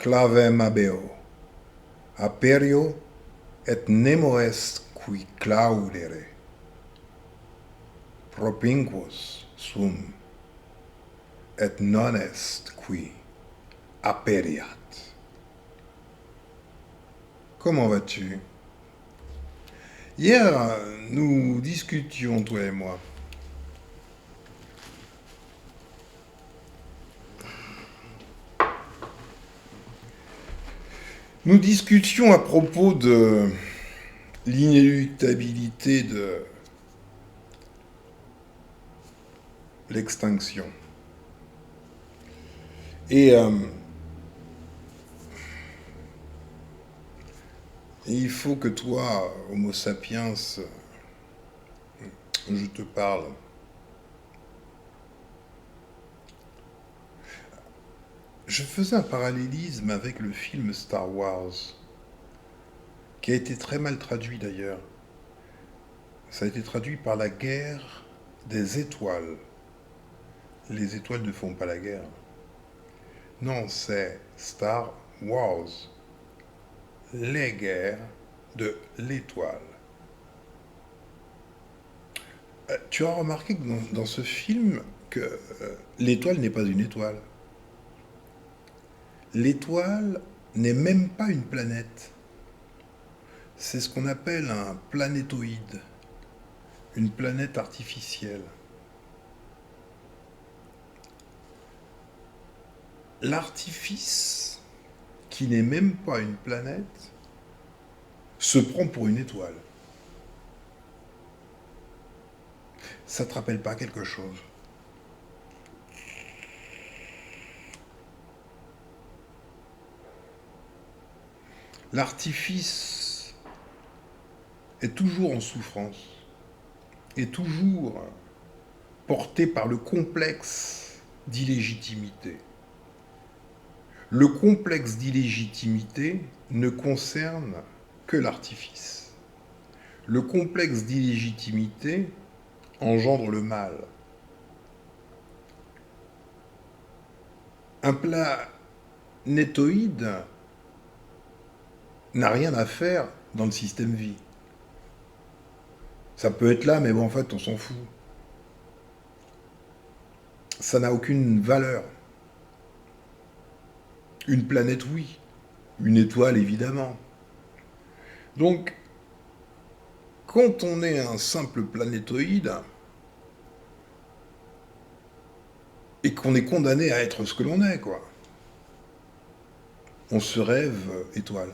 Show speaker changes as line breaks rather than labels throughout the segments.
clavem habeo, aperio et nemo est qui claudere, propinquos sum, et non est qui aperiat. Comment vas-tu? Hier, nous discutions, toi et moi. Nous discutions à propos de l'inéluctabilité de l'extinction. Et il faut que toi, Homo sapiens, je te parle. Je faisais un parallélisme avec le film Star Wars, qui a été très mal traduit d'ailleurs. Ça a été traduit par la guerre des étoiles. Les étoiles ne font pas la guerre. Non, c'est Star Wars. Les guerres de l'étoile. Tu as remarqué que dans ce film, que l'étoile n'est pas une étoile. L'étoile n'est même pas une planète. C'est ce qu'on appelle un planétoïde, une planète artificielle. L'artifice, qui n'est même pas une planète, se prend pour une étoile. Ça te rappelle pas quelque chose? L'artifice est toujours en souffrance, est toujours porté par le complexe d'illégitimité. Le complexe d'illégitimité ne concerne que l'artifice. Le complexe d'illégitimité engendre le mal. Un planétoïde n'a rien à faire dans le système vie. Ça peut être là, mais bon, en fait, on s'en fout. Ça n'a aucune valeur. Une planète, oui. Une étoile, évidemment. Donc, quand on est un simple planétoïde, et qu'on est condamné à être ce que l'on est, quoi, on se rêve étoile.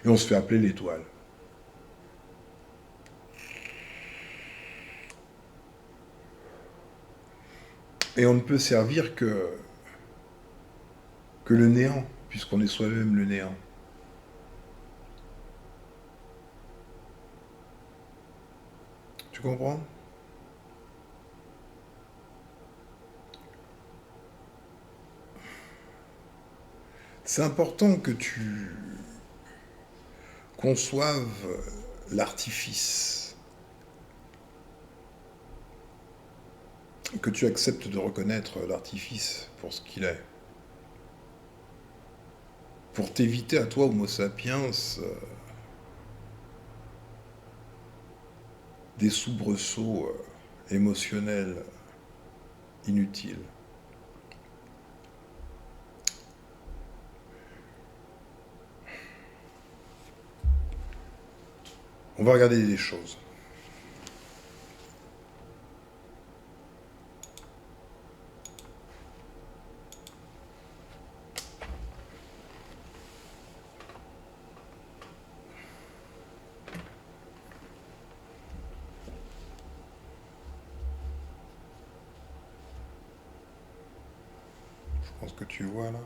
Et on se fait appeler l'étoile. Et on ne peut servir que le néant, puisqu'on est soi-même le néant. Tu comprends? C'est important que tu conçoives l'artifice, que tu acceptes de reconnaître l'artifice pour ce qu'il est. Pour t'éviter à toi, Homo sapiens, des soubresauts émotionnels inutiles. On va regarder des choses. Je pense que tu vois là.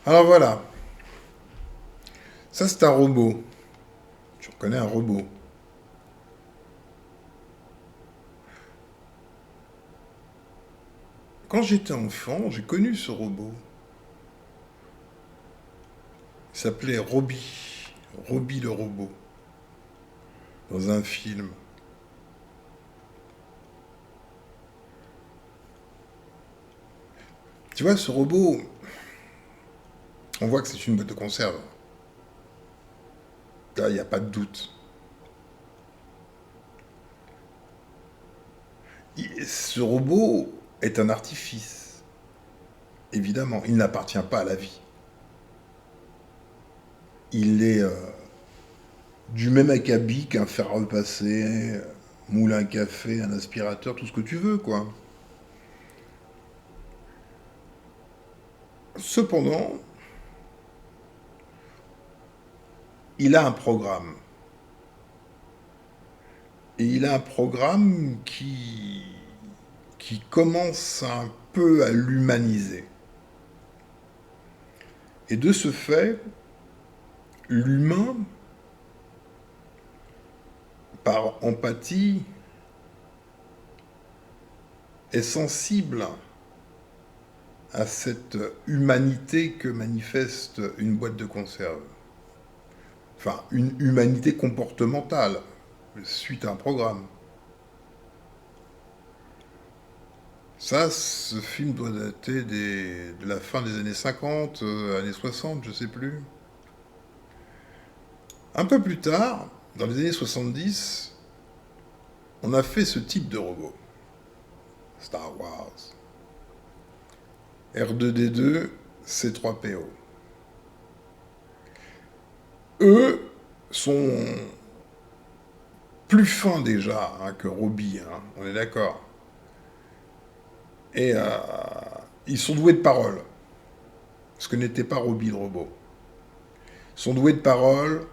Alors voilà. Ça, c'est un robot. Tu reconnais un robot. Quand j'étais enfant, j'ai connu ce robot. Il s'appelait Robbie. Robbie le robot. Dans un film. Tu vois, ce robot, On voit que c'est une boîte de conserve. Là, il n'y a pas de doute. Ce robot est un artifice. Évidemment, il n'appartient pas à la vie. Il est du même acabit qu'un fer à repasser, moulin à café, un aspirateur, tout ce que tu veux, quoi. Cependant, il a un programme. Et il a un programme qui commence un peu à l'humaniser. Et de ce fait, l'humain, par empathie, est sensible à cette humanité que manifeste une boîte de conserve. Enfin, une humanité comportementale, suite à un programme. Ça, ce film doit dater de la fin des années 50, années 60, je sais plus. Un peu plus tard, dans les années 70, on a fait ce type de robot. Star Wars. R2D2, C3PO. Eux sont plus fins déjà que Robbie, hein, on est d'accord. Et ils sont doués de parole, ce que n'était pas Robbie le robot. Ils sont doués de parole,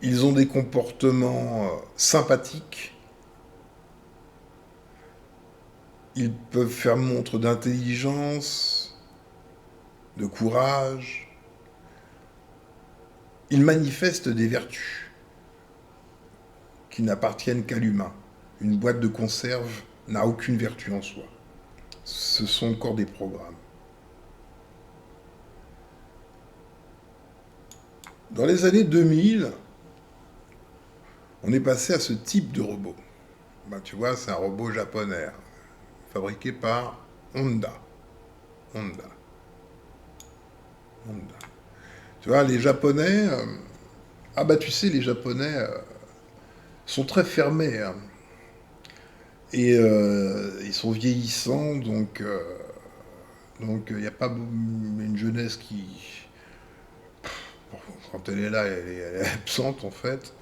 ils ont des comportements sympathiques, ils peuvent faire montre d'intelligence, de courage, ils manifestent des vertus qui n'appartiennent qu'à l'humain. Une boîte de conserve n'a aucune vertu en soi. Ce sont encore des programmes. Dans les années 2000, on est passé à ce type de robot. Ben, tu vois, c'est un robot japonais, fabriqué par Honda. Honda. Honda. Tu vois, les Japonais... ah bah tu sais, les Japonais sont très fermés. Hein. Et ils sont vieillissants, donc il n'y a pas une jeunesse qui... Quand elle est là, elle est absente en fait.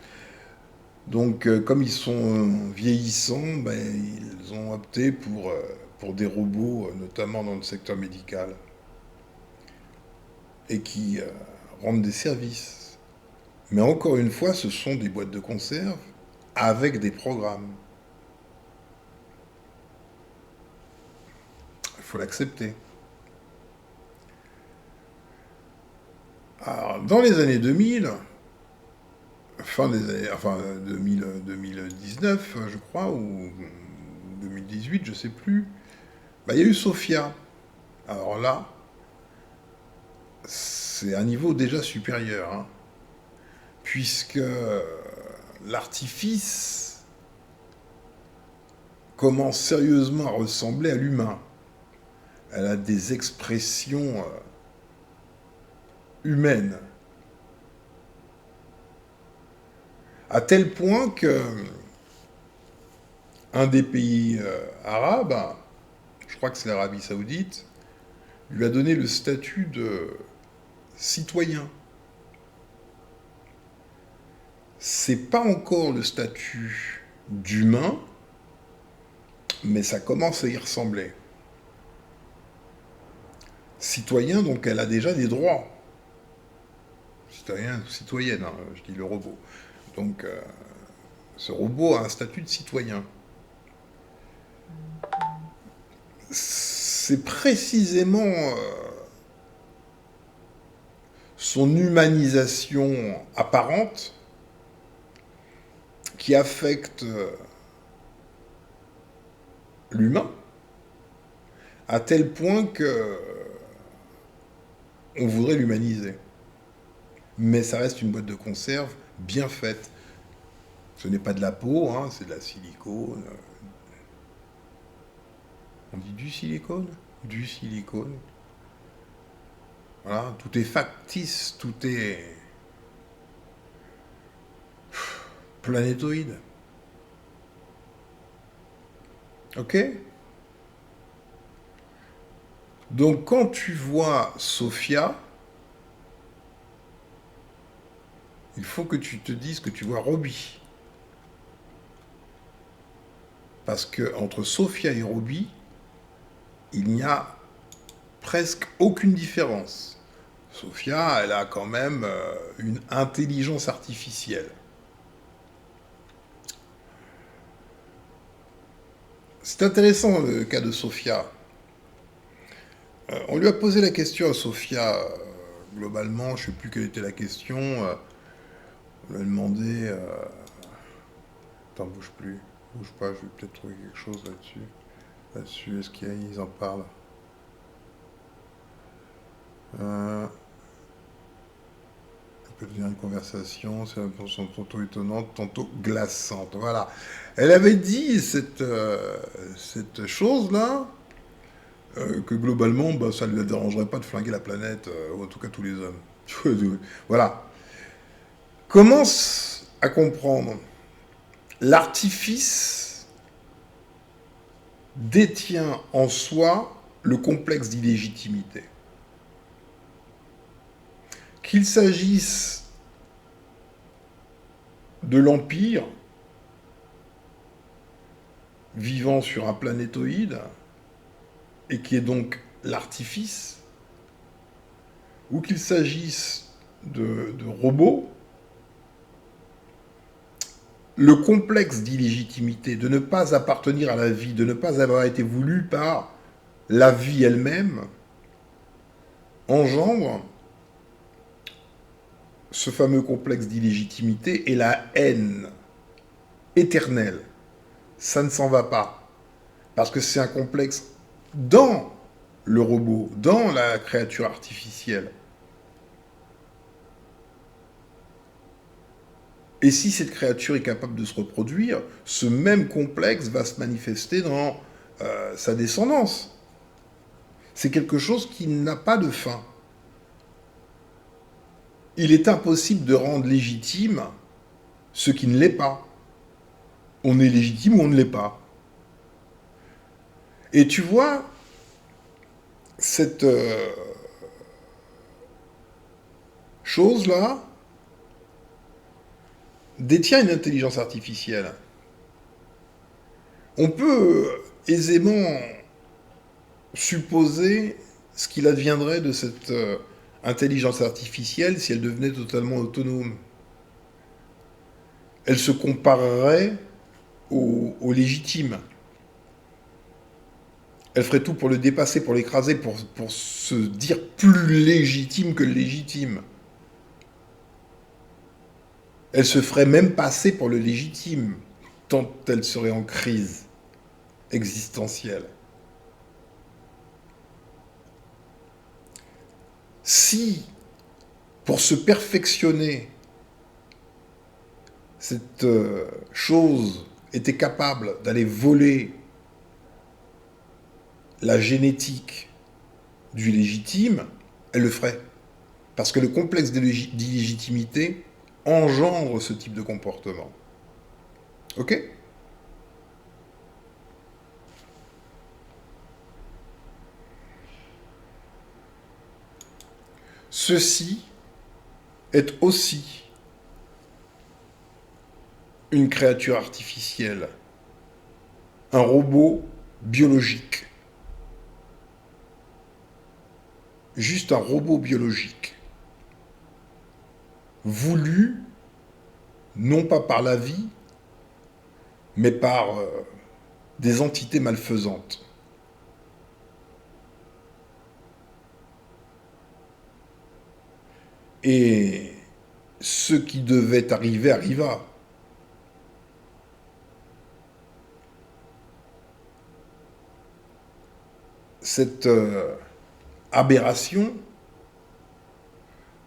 Donc, comme ils sont vieillissants, ben, ils ont opté pour des robots, notamment dans le secteur médical, et qui rendent des services. Mais encore une fois, ce sont des boîtes de conserve avec des programmes. Il faut l'accepter. Alors, dans les années 2000, fin des années, enfin 2000, 2019, je crois, ou 2018, je sais plus, bah, il y a eu Sophia. Alors là, c'est un niveau déjà supérieur, hein, puisque l'artifice commence sérieusement à ressembler à l'humain. Elle a des expressions humaines. À tel point que un des pays arabes, je crois que c'est l'Arabie Saoudite, lui a donné le statut de citoyen. C'est pas encore le statut d'humain, mais ça commence à y ressembler. Citoyen, donc elle a déjà des droits. Citoyen, citoyenne, hein, je dis le robot. Donc ce robot a un statut de citoyen. C'est précisément son humanisation apparente qui affecte l'humain à tel point que on voudrait l'humaniser. Mais ça reste une boîte de conserve bien faite. Ce n'est pas de la peau, hein, c'est de la silicone. On dit du silicone. Voilà, tout est factice, tout est planétoïde. Ok? Donc quand tu vois Sophia, il faut que tu te dises que tu vois Robbie. Parce que entre Sophia et Robbie, il n'y a presque aucune différence. Sophia, elle a quand même une intelligence artificielle. C'est intéressant le cas de Sophia. On lui a posé la question à Sophia, globalement, je ne sais plus quelle était la question. On lui a demandé. Attends, bouge plus. Bouge pas, je vais peut-être trouver quelque chose là-dessus. Là-dessus, est-ce qu'ils en parlent? euh, On peut devenir une conversation, c'est une façon tantôt étonnante, tantôt glaçante. Voilà. Elle avait dit cette chose-là, que globalement, bah, ça ne lui dérangerait pas de flinguer la planète, ou en tout cas tous les hommes. Voilà. Commence à comprendre. L'artifice détient en soi le complexe d'illégitimité. Qu'il s'agisse de l'Empire, vivant sur un planétoïde, et qui est donc l'artifice, ou qu'il s'agisse de robots, le complexe d'illégitimité, de ne pas appartenir à la vie, de ne pas avoir été voulu par la vie elle-même, engendre ce fameux complexe d'illégitimité et la haine éternelle. Ça ne s'en va pas. Parce que c'est un complexe dans le robot, dans la créature artificielle. Et si cette créature est capable de se reproduire, ce même complexe va se manifester dans sa descendance. C'est quelque chose qui n'a pas de fin. Il est impossible de rendre légitime ce qui ne l'est pas. On est légitime ou on ne l'est pas. Et tu vois, cette chose-là détient une intelligence artificielle. On peut aisément supposer ce qu'il adviendrait de cette intelligence artificielle si elle devenait totalement autonome. Elle se comparerait au légitime. Elle ferait tout pour le dépasser, pour l'écraser, pour se dire plus légitime que le légitime. Elle se ferait même passer pour le légitime, tant elle serait en crise existentielle. Si, pour se perfectionner, cette chose était capable d'aller voler la génétique du légitime, elle le ferait. Parce que le complexe d'illégitimité engendre ce type de comportement. Ok? Ceci est aussi une créature artificielle, un robot biologique. Juste un robot biologique, voulu non pas par la vie, mais par des entités malfaisantes. Et ce qui devait arriver arriva. Cette aberration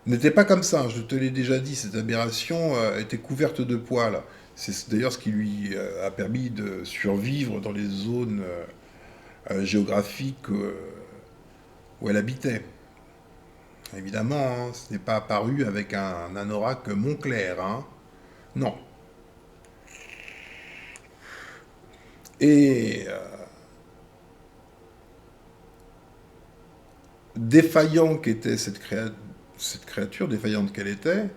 n'était pas comme ça, je te l'ai déjà dit, cette aberration était couverte de poils. C'est d'ailleurs ce qui lui a permis de survivre dans les zones géographiques où elle habitait. Évidemment, hein, ce n'est pas apparu avec un anorak Montclair, hein. Non. Et défaillant qu'était cette créature, défaillante qu'elle était,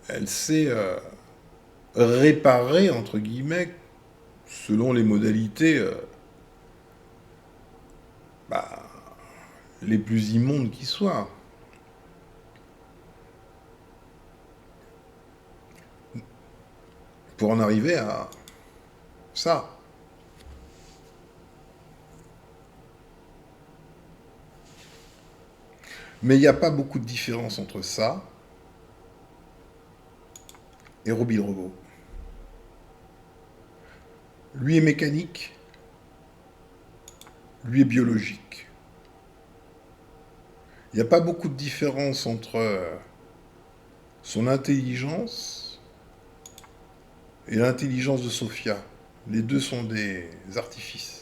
elle s'est réparée, entre guillemets, selon les modalités bah, les plus immondes qui soient. Pour en arriver à ça. Mais il n'y a pas beaucoup de différence entre ça et Robbie le robot. Lui est mécanique, lui est biologique. Il n'y a pas beaucoup de différence entre son intelligence et l'intelligence de Sophia. Les deux sont des artifices.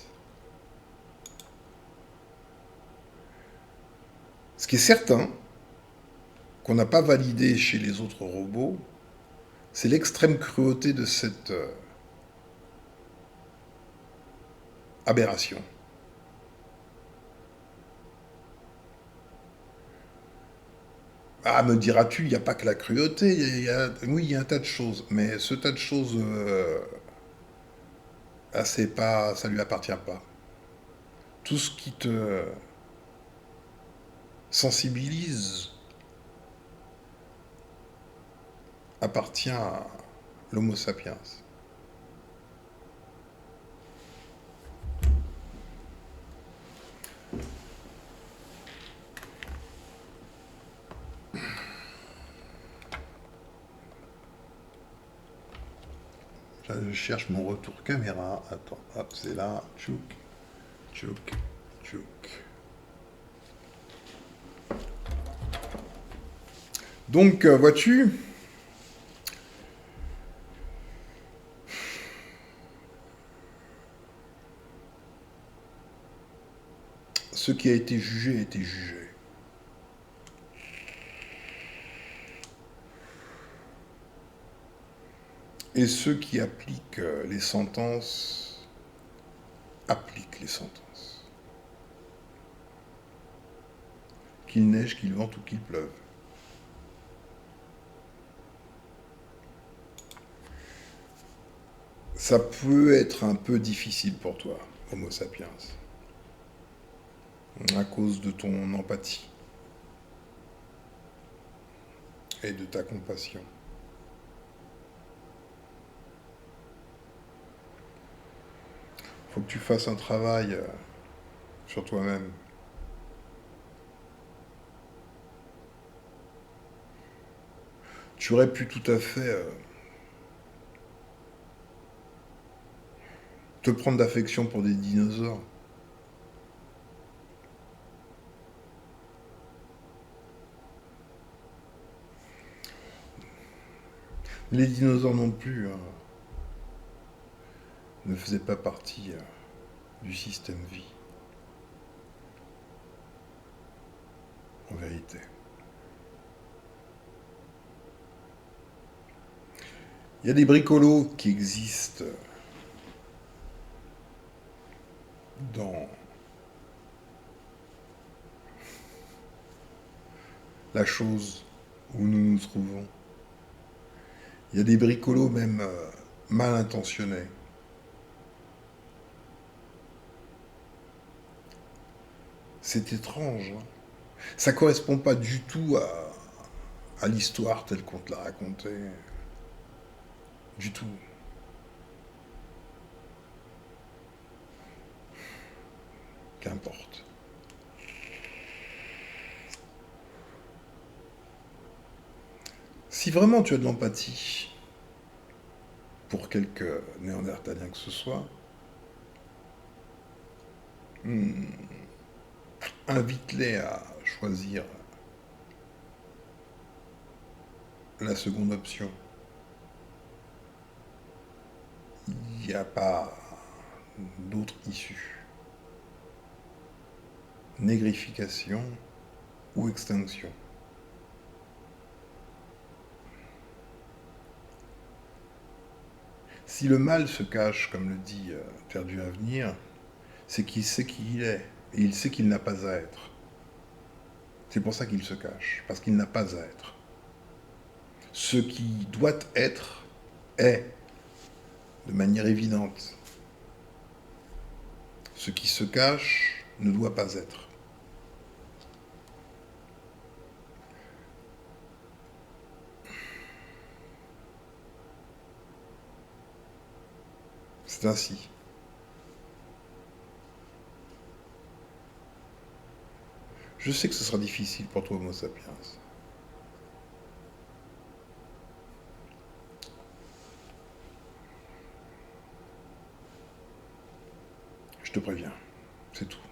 Ce qui est certain, qu'on n'a pas validé chez les autres robots, c'est l'extrême cruauté de cette aberration. Ah, me diras-tu, il n'y a pas que la cruauté, oui, il y a un tas de choses, mais ce tas de choses, ah, c'est pas, ça lui appartient pas. Tout ce qui te sensibilise appartient à l'Homo sapiens. Là, je cherche mon retour caméra. Attends, hop, c'est là. Tchouk, tchouk, tchouk. Donc, vois-tu, ce qui a été jugé a été jugé. Et ceux qui appliquent les sentences appliquent les sentences. Qu'il neige, qu'il vente ou qu'il pleuve. Ça peut être un peu difficile pour toi, Homo sapiens, à cause de ton empathie et de ta compassion. Faut que tu fasses un travail sur toi-même. Tu aurais pu tout à fait te prendre d'affection pour des dinosaures. Les dinosaures non plus ne faisaient pas partie du système vie, en vérité. Il y a des bricolos qui existent dans la chose où nous nous trouvons. Il y a des bricolos même mal intentionnés. C'est étrange. Hein. Ça correspond pas du tout à l'histoire telle qu'on te l'a racontée. Du tout. Qu'importe. Si vraiment tu as de l'empathie pour quelque néandertalien que ce soit, invite-les à choisir la seconde option. Il n'y a pas d'autre issue. Négrification, ou extinction. Si le mal se cache, comme le dit Perdu à venir, c'est qu'il sait qui il est, et il sait qu'il n'a pas à être. C'est pour ça qu'il se cache, parce qu'il n'a pas à être. Ce qui doit être est, de manière évidente. Ce qui se cache ne doit pas être. C'est ainsi. Je sais que ce sera difficile pour toi, Homo sapiens. Je te préviens. C'est tout.